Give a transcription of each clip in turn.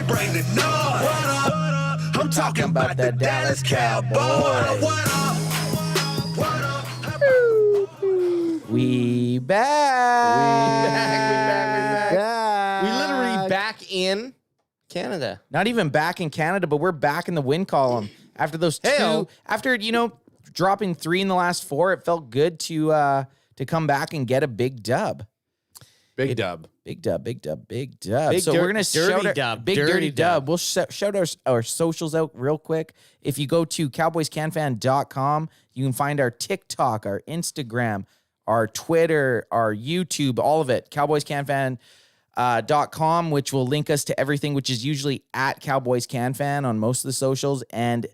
bring the noise. What up? I'm talking about the Dallas Cowboys. What up? What up? We back. We literally back in Canada. Not even back in Canada, but we're back in the win column. After those two, after, dropping 3 in the last 4, it felt good to come back and get a big dub. Big dub. So we're going to shout out big dirty dub. We'll shout our socials out real quick. If you go to cowboyscanfan.com, you can find our TikTok, our Instagram, our Twitter, our YouTube, all of it. Cowboyscanfan.com, which will link us to everything, which is usually at CowboysCanFan on most of the socials, and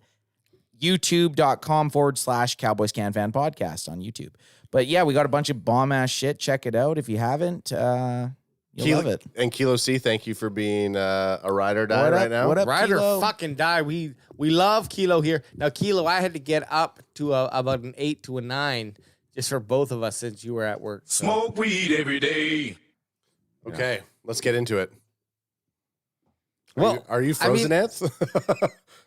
youtube.com/CowboysCanFan podcast on YouTube. But yeah, we got a bunch of bomb ass shit. Check it out if you haven't. You'll love it. And Kilo C, thank you for being a ride or die right now. What up, Ride Kilo? or fucking die. We love Kilo here. Now, Kilo, I had to get up to about an 8 to a 9 just for both of us since you were at work. So. Smoke weed every day. Okay, let's get into it. Well, are you frozen, Ants?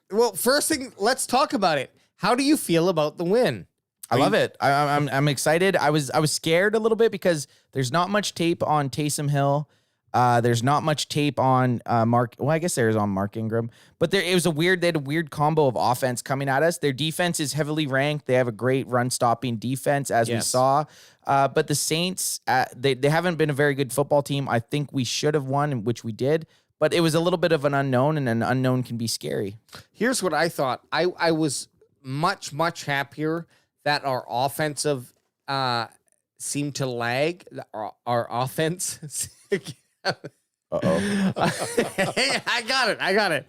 Well, first thing, let's talk about it. How do you feel about the win? I love it. I'm excited. I was scared a little bit because there's not much tape on Taysom Hill. There's not much tape on Mark. Well, I guess there's on Mark Ingram, but they had a weird combo of offense coming at us. Their defense is heavily ranked. They have a great run stopping defense, as we saw. But the Saints, they haven't been a very good football team. I think we should have won, which we did. But it was a little bit of an unknown, and an unknown can be scary. Here's what I thought. I was much, much happier that our offensive seemed to lag. Our offense. Uh-oh. I got it.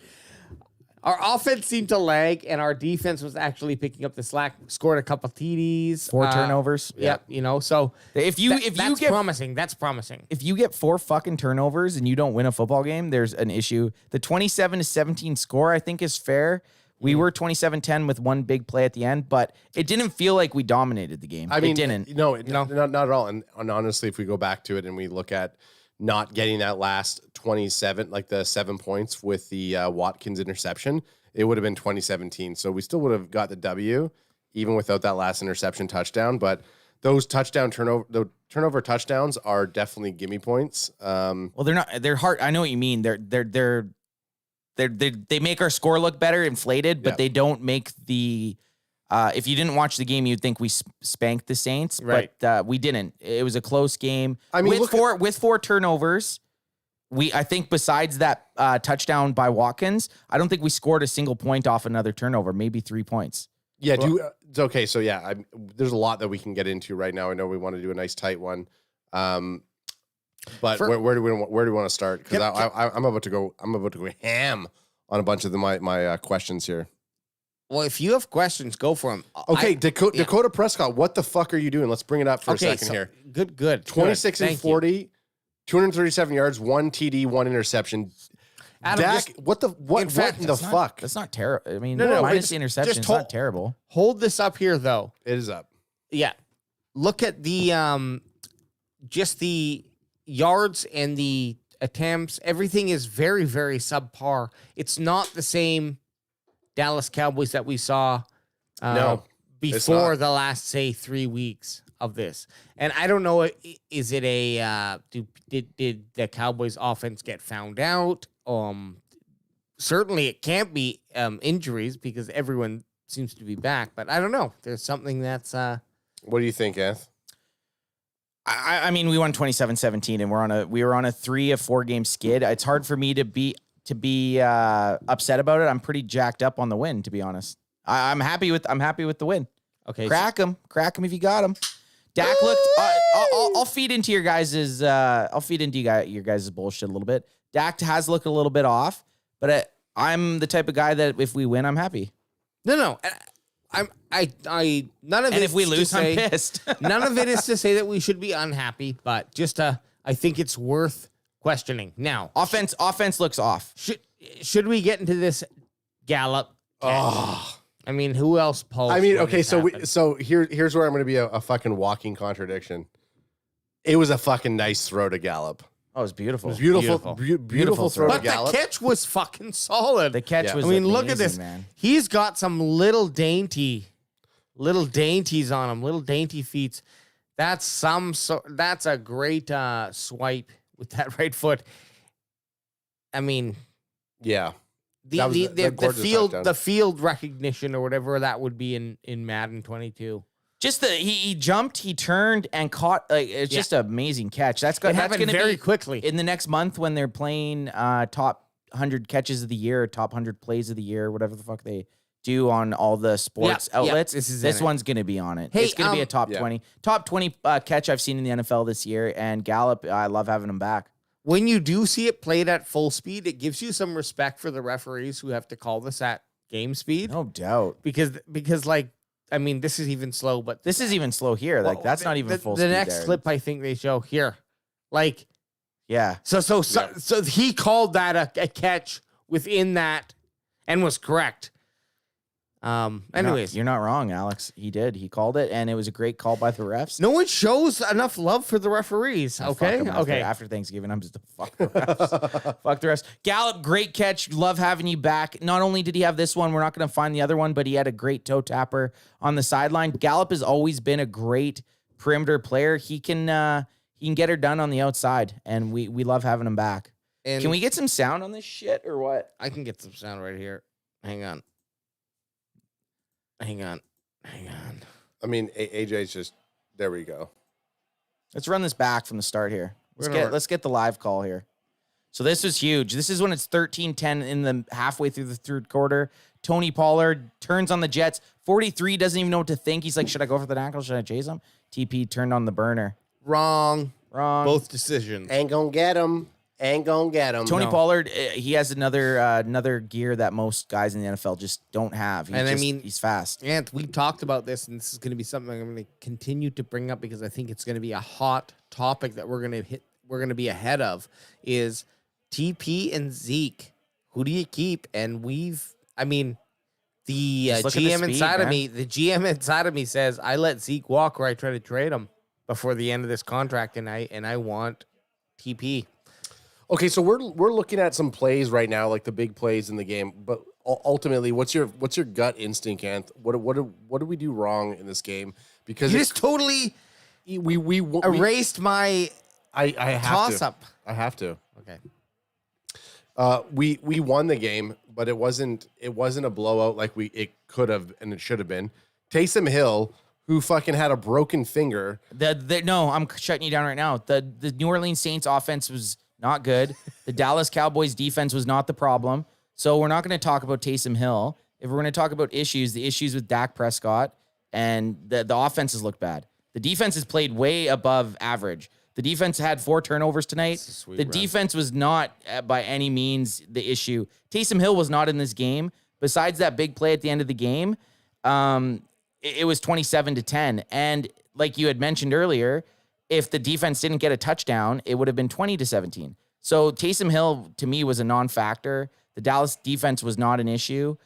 Our offense seemed to lag, and our defense was actually picking up the slack. Scored a couple TDs, 4 turnovers. Yep, so That's promising. That's promising. If you get 4 fucking turnovers and you don't win a football game, there's an issue. The 27-17 score, I think, is fair. We were 27-10 with one big play at the end, but it didn't feel like we dominated the game. I mean, it didn't. No, not at all. And honestly, if we go back to it and we look at not getting that last 27, like the 7 points with the Watkins interception, it would have been 2017. So we still would have got the W even without that last interception touchdown. But those turnover touchdowns are definitely gimme points. Well, they're not. They're hard. I know what you mean. They make our score look better, inflated, but they don't make the. If you didn't watch the game, you'd think we spanked the Saints, right? But we didn't. It was a close game. I mean, with 4 turnovers, I think besides that touchdown by Watkins, I don't think we scored a single point off another turnover. Maybe 3 points. Yeah, it's okay. So yeah, there's a lot that we can get into right now. I know we want to do a nice tight one, but where do we want to start? Because I'm about to go ham on a bunch of my questions here. Well, if you have questions, go for them. Okay, Dakota Prescott, what the fuck are you doing? Let's bring it up for a second here. Good. 26 and 40, 237 yards, 1 TD, 1 interception. Adam, Dak, what in the fuck? That's not terrible. I mean, no, minus the interception, it's not terrible. Hold this up here, though. It is up. Yeah. Look at the just the yards and the attempts. Everything is very, very subpar. It's not the same Dallas Cowboys that we saw before the last, say, 3 weeks of this. And I don't know, is it did the Cowboys offense get found out? Certainly it can't be injuries because everyone seems to be back, but I don't know. There's something that's What do you think, Eth? I mean, we won 27-17 and we were on a 3 of 4 game skid. It's hard for me to be upset about it. I'm pretty jacked up on the win, to be honest. I'm happy with the win. Okay, crack him if you got him. Dak looked. I'll feed into your guys's. I'll feed into your guys's bullshit a little bit. Dak has looked a little bit off, but I'm the type of guy that if we win, I'm happy. No. I none of it. And if we lose, I'm pissed. None of it is to say that we should be unhappy, but just I think it's worth questioning. Now, offense looks off. Should we get into this Gallup? Oh, I mean, who else polls? I mean, okay, so here's where I'm going to be a fucking walking contradiction. It was a fucking nice throw to Gallup. Oh, it was beautiful. It was beautiful, Beautiful. beautiful throw to But the Gallup. catch was fucking solid. The catch Yeah. was I mean, amazing, look at this. man. He's got some little dainties on him, little dainty feet. That's a great swipe with that right foot. I mean, Yeah. the That was the gorgeous touchdown. the field recognition or whatever that would be in Madden 22. Just he jumped, he turned and caught. Like, it's just an amazing catch. That's It that's happened going to very be quickly. in the next month when they're playing top 100 catches of the year, top 100 plays of the year, whatever the fuck they do on all the sports Yep, yep, outlets. this is This in it. one's going to be on it. Hey, It's going to be a top yeah. 20 catch I've seen in the NFL this year. And Gallup, I love having him back. When you do see it played at full speed, it gives you some respect for the referees who have to call this at game speed. No doubt. Because like, I mean, this is even slow, but This is even slow here. Like that's not even full the speed. next there. clip I think they show here. Like, Yeah. so he called that a catch within that and was correct. Anyways, You're not wrong, Alex. He did. He called it, and it was a great call by the refs. no one shows enough love for the referees. Fuck Okay. 'em Okay. After Thanksgiving, I'm just fuck the refs. Fuck the refs. Gallup, great catch. Love having you back. Not only did he have this one, we're not going to find the other one, but he had a great toe tapper on the sideline. Gallup has always been a great perimeter player. He can get her done on the outside, and we love having him back. And Can we get some sound on this shit or what? I can get some sound right here. Hang on. I mean, AJ's just there. We go. Let's run this back from the start here. We're gonna Let's get the live call here. So this is huge. This is when it's 13-10 in the halfway through the third quarter. Tony Pollard turns on the Jets. 43 doesn't even know what to think. He's like, should I go for the tackle? Should I chase him? TP turned on the burner. Wrong. Wrong. Both decisions. Ain't gonna get him. Ain't gonna get him. Tony No. Pollard, he has another gear that most guys in the NFL just don't have. And I mean- he's fast. And we talked about this, and this is going to be something I'm going to continue to bring up because I think it's going to be a hot topic that we're going to be ahead of. Is TP and Zeke? Who do you keep? And the Just look at the GM speed, inside of man. me, the GM inside of me says I let Zeke walk, or I try to trade him before the end of this contract, and I want TP. Okay, so we're looking at some plays right now, like the big plays in the game. But ultimately, what's your gut instinct, Anth? What do we do wrong in this game? Because You just totally we erased my I have toss to. up. I have to. Okay. We won the game, but it wasn't a blowout like it could have and it should have been. Taysom Hill, who fucking had a broken finger. No, I'm shutting you down right now. The New Orleans Saints offense was not good. The Dallas Cowboys defense was not the problem. So we're not going to talk about Taysom Hill. If we're going to talk about issues, the issues with Dak Prescott and the offenses look bad. The defense has played way above average. The defense had 4 turnovers tonight. The defense was not by any means the issue. Taysom Hill was not in this game. Besides that big play at the end of the game, it was 27-10. And like you had mentioned earlier, if the defense didn't get a touchdown, it would have been 20-17. So Taysom Hill, to me, was a non-factor. The Dallas defense was not an issue.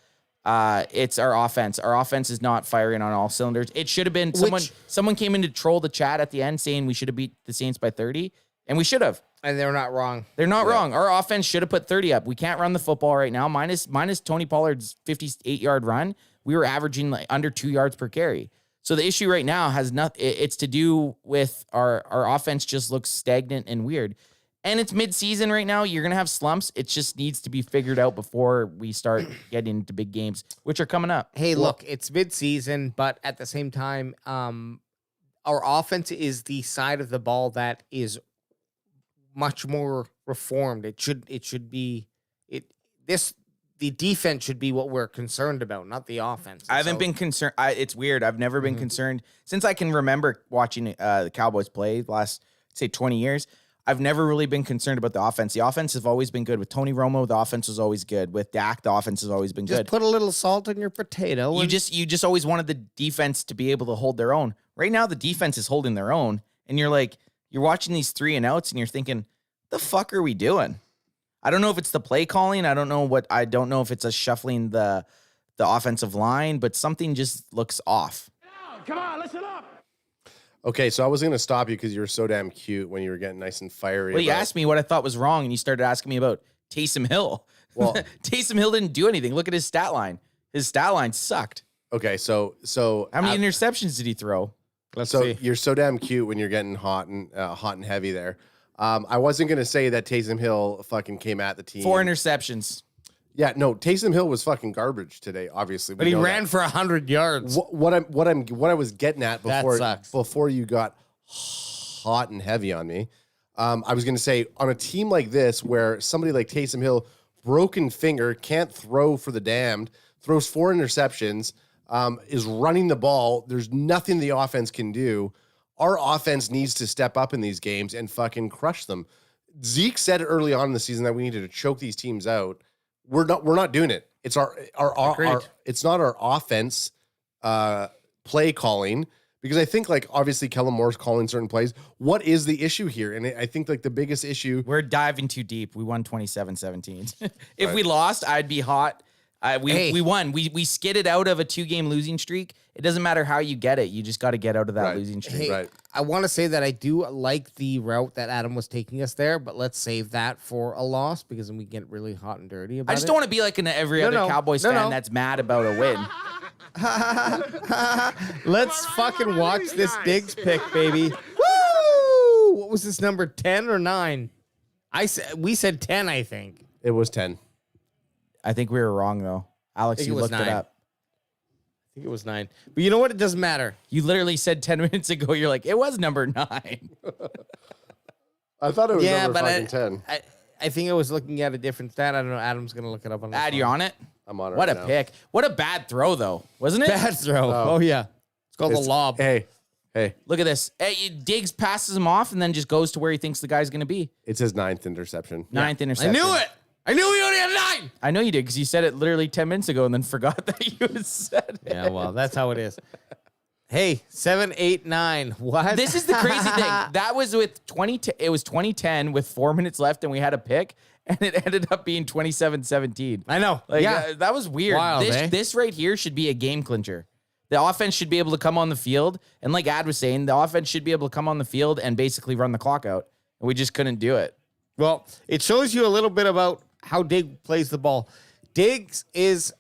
It's our offense. Our offense is not firing on all cylinders. It should have been someone came in to troll the chat at the end saying we should have beat the Saints by 30, and we should have. And they're not wrong. They're not wrong. Our offense should have put 30 up. We can't run the football right now. Minus Tony Pollard's 58-yard run, we were averaging like under 2 yards per carry. So the issue right now has nothing. It's to do with our offense just looks stagnant and weird. And it's mid-season right now. You're going to have slumps. It just needs to be figured out before we start getting into big games, which are coming up. Hey, look, it's mid-season, but at the same time, our offense is the side of the ball that is much more reformed. The defense should be what we're concerned about, not the offense. I haven't been concerned. It's weird. I've never been concerned since I can remember watching the Cowboys play the last, say, 20 years. I've never really been concerned about the offense. The offense has always been good. With Tony Romo, the offense was always good. With Dak, the offense has always been just good. put a little salt in your potato. You just always wanted the defense to be able to hold their own. Right now, the defense is holding their own, and you're watching these 3 and outs, and you're thinking, the fuck are we doing? I don't know if it's the play calling. I don't know if it's a shuffling the offensive line, but something just looks off. Come on, listen up. Okay, so I was going to stop you because you were so damn cute when you were getting nice and fiery. Well, you asked me what I thought was wrong, and you started asking me about Taysom Hill. Well- Taysom Hill didn't do anything. Look at his stat line. His stat line sucked. Okay, so How many interceptions did he throw? Let's so see. you're so damn cute when you're getting hot and heavy there. I wasn't going to say that Taysom Hill fucking came at the team. 4 interceptions. Yeah, no, Taysom Hill was fucking garbage today. Obviously, But he ran for 100 yards. What I was getting at That before sucks. before you got hot and heavy on me, I was going to say on a team like this where somebody like Taysom Hill, broken finger, can't throw for the damned, throws 4 interceptions, is running the ball. There's nothing the offense can do. Our offense needs to step up in these games and fucking crush them. Zeke said early on in the season that we needed to choke these teams out. We're not doing it. It's our it's not our offense play calling, because I think like obviously Kellen Moore's calling certain plays. What is the issue here? And I think like the biggest issue. We're diving too deep. We won 27-17. If we lost, I'd be hot. We won. We skidded out of a 2-game losing streak. It doesn't matter how you get it. You just got to get out of that Right. losing streak. Hey, Right. I want to say that I do like the route that Adam was taking us there, but let's save that for a loss because then we get really hot and dirty about it. I just don't want to be like every other Cowboys fan that's mad about a win. Let's fucking watch this Diggs pick, baby. Woo! What was this number, 10 or 9? We said 10, I think. It was 10. I think we were wrong, though. Alex, think you it was looked it 9. up. I think it was 9. But you know what? It doesn't matter. You literally said 10 minutes ago, you're like, it was number 9. I thought it was Yeah, number but fucking 10. I think I was looking at a different stat. I don't know. Adam's going to look it up on his Ad, phone. you're on it? I'm on it What right a now. pick. What a bad throw, though. Wasn't it? Bad throw. Oh, yeah. It's called It's- the lob. Hey, Look at this. Hey, Diggs passes him off and then just goes to where he thinks the guy's going to be. it's his 9th interception. 9th I interception. knew it. I knew we only had 9. I know you did because you said it literally 10 minutes ago and then forgot that you had said it. Yeah, well, that's how it is. Hey, 7, 8, 9. What? This is the crazy thing. That was with it was 2010 with 4 minutes left and we had a pick and it ended up being 27-17. I know. Like, yeah. that was weird. Wild, eh? This right here should be a game clincher. The offense should be able to come on the field. And like Ad was saying, the offense should be able to come on the field and basically run the clock out. And we just couldn't do it. Well, it shows you a little bit about how Diggs plays the ball. Diggs is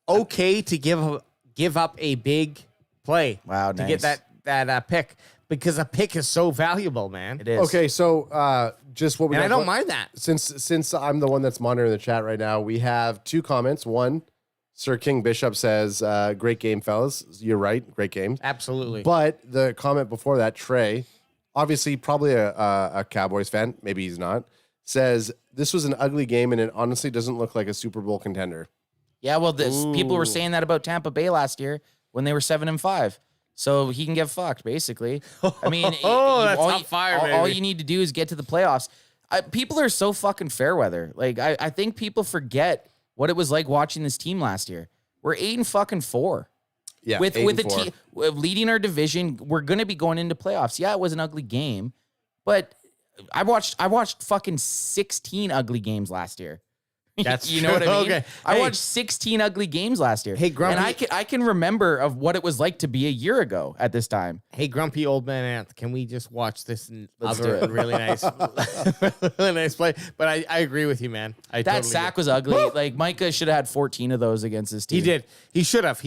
okay to give up a big play. Wow, to nice. get that pick, because a pick is so valuable, man. It is. Okay, so just what we And I got- don't mind that. Since I'm the one that's monitoring the chat right now, we have 2 comments. One, Sir King Bishop says, "Great game, fellas." You're right, great game. Absolutely. But the comment before that, Trey, obviously probably a Cowboys fan, maybe he's not, says this was an ugly game and it honestly doesn't look like a Super Bowl contender. Yeah, well, people were saying that about Tampa Bay last year when they were 7-5. So he can get fucked, basically. I mean, That's all hot fire, all baby. you need to do is get to the playoffs. People are so fucking fair weather. Like, I think people forget what it was like watching this team last year. We're 8-4. Yeah, with 8 with and a 4. team leading our division. We're gonna be going into playoffs. Yeah, it was an ugly game, but I watched fucking 16 ugly games last year. That's you know what I true. mean. Okay. I Hey. watched 16 ugly games last year. Hey, Grumpy. and I can remember of what it was like to be a year ago at this time. Hey, grumpy old man Anth, can we just watch this Let's other do it. really nice, really nice play? But I agree with you, man. That totally sack agree. was ugly. Like Micah should have had 14 of those against his team. He did. He should have.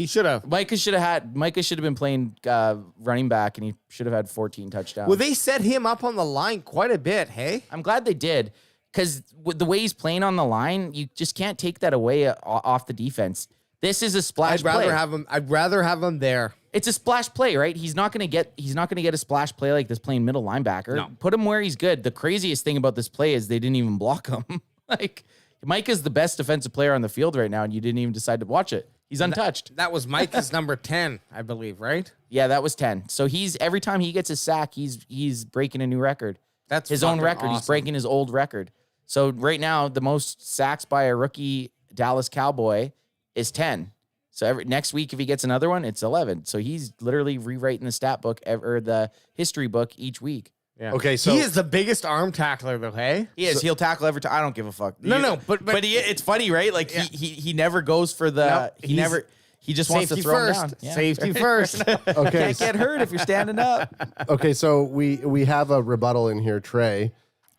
Micah should have been playing running back, and he should have had 14 touchdowns. Well, they set him up on the line quite a bit. Hey, I'm glad they did, because with the way he's playing on the line, you just can't take that away off the defense. This is a splash I'd rather play. have him. I'd rather have him there. It's a splash play, right? He's not gonna get a splash play like this playing middle linebacker. No. Put him where he's good. The craziest thing about this play is they didn't even block him. Like, Micah's the best defensive player on the field right now, and you didn't even decide to watch it. He's untouched. That was Micah's number 10, I believe, right? Yeah, that was 10. So every time he gets a sack, he's breaking a new record. That's His own fucking record. He's awesome. breaking his old record. So right now, the most sacks by a rookie Dallas Cowboy is 10. So next week, if he gets another one, it's 11. So he's literally rewriting the stat book or the history book each week. Yeah. Okay, so he is the biggest arm tackler, though. Hey, He is. He'll tackle every time. I don't give a fuck. No, but it's funny, right? Like he never goes for the. No, he He just wants to Safety throw him first. down. Yeah. Safety first. Okay. Can't get hurt if you're standing up. Okay, so we have a rebuttal in here. Trey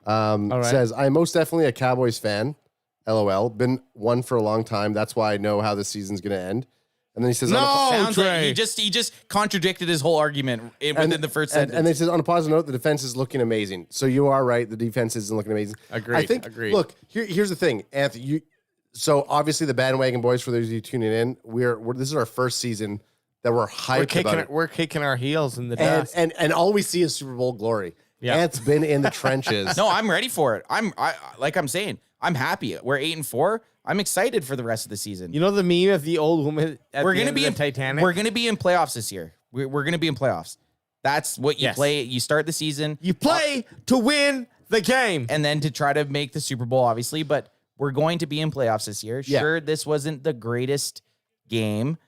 right. says, "I'm most definitely a Cowboys fan. LOL. Been one for a long time. That's why I know how the season's going to end." And then he says, No! Sounds like Trey. he just contradicted his whole argument within the first sentence. And they says, on a positive note, the defense is looking amazing. So you are right. The defense isn't looking amazing. Agreed, I think, agreed. look, here's the thing, Anthony. So obviously the bandwagon boys, for those of you tuning in, we're this is our first season that we're hyped about it. We're kicking our heels in the And, dust. and all we see is Super Bowl glory. Yeah. Ant's been in the trenches. No, I'm ready for it. Like I'm saying, I'm happy. We're 8-4. I'm excited for the rest of the season. You know the meme of the old woman at we're the gonna end be of in the Titanic? We're gonna be in playoffs this year. We're gonna be in playoffs. That's what you Yes. play. You start the season. You play to win the game. And then to try to make the Super Bowl, obviously, but we're going to be in playoffs this year. Yeah. Sure, this wasn't the greatest game,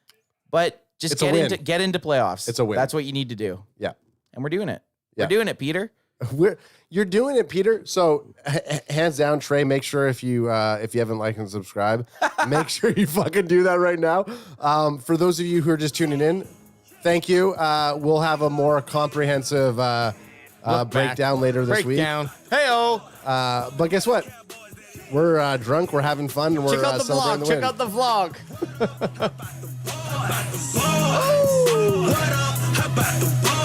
but just It's a win. get into playoffs. It's a win. That's what you need to do. Yeah. And we're doing it. Yeah. We're doing it, Peter. You're doing it, Peter. So hands down, Trey, make sure if you haven't liked and subscribed, make sure you fucking do that right now. For those of you who are just tuning in, thank you. We'll have a more comprehensive breakdown later this week. Breakdown. Hey-oh. But guess what? We're drunk, we're having fun, and we're Check out the celebrating vlog. the Check win. out the vlog. What up? How about the